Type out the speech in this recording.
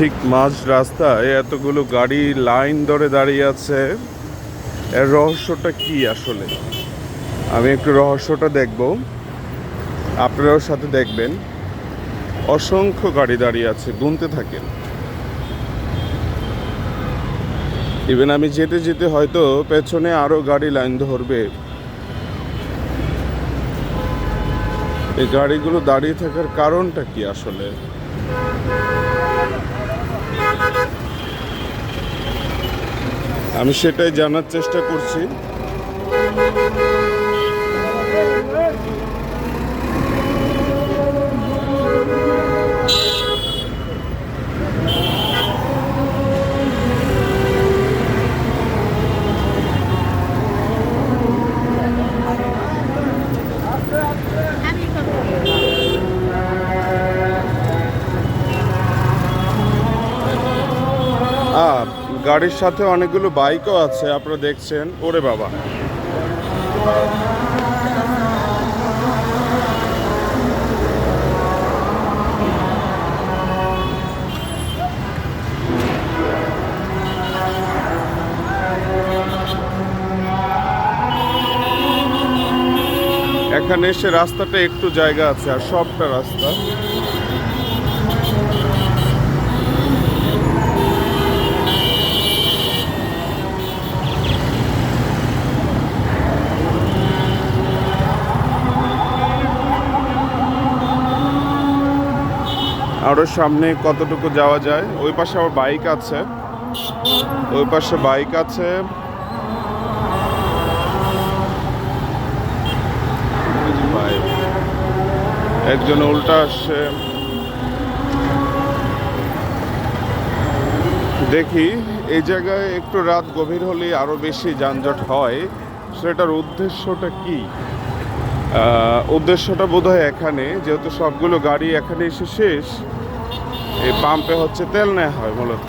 ঠিক মাঝ রাস্তায় এতগুলো গাড়ি লাইন ধরে দাঁড়িয়ে আছে, এর রহস্যটা কি আসলে? আমি একটু রহস্যটা দেখব, আপনারাও সাথে দেখবেন। অসংখ্য গাড়ি দাঁড়িয়ে আছে, গুনতে থাকেন। ইভেন আমি যেতে যেতে হয়তো পেছনে আরো গাড়ি লাইন ধরবে। এই গাড়িগুলো দাঁড়িয়ে থাকার কারণটা কি আসলে? আমি সেটাই জানার চেষ্টা করছি। গাড়ির সাথে অনেকগুলো বাইকও আছে, আপনারা দেখছেন। ওরে বাবা, এখানে এসে রাস্তাটা একটু জায়গা আছে, আর সবটা রাস্তা। আরো সামনে কতটুকু যাওয়া যায়? ওই পাশে আবার বাইক আছে, ওই পাশে বাইক আছে। একজন উল্টা আসছে। দেখি, এই জায়গায় একটু রাত গভীর হলে আরো বেশি যানজট হয়। সেটার উদ্দেশ্যটা কি? উদ্দেশ্যটা বোধহয় এখানে, যেহেতু সবগুলো গাড়ি এখানে এসে শেষ, এই পাম্পে হচ্ছে তেল নেওয়া হয় মূলত।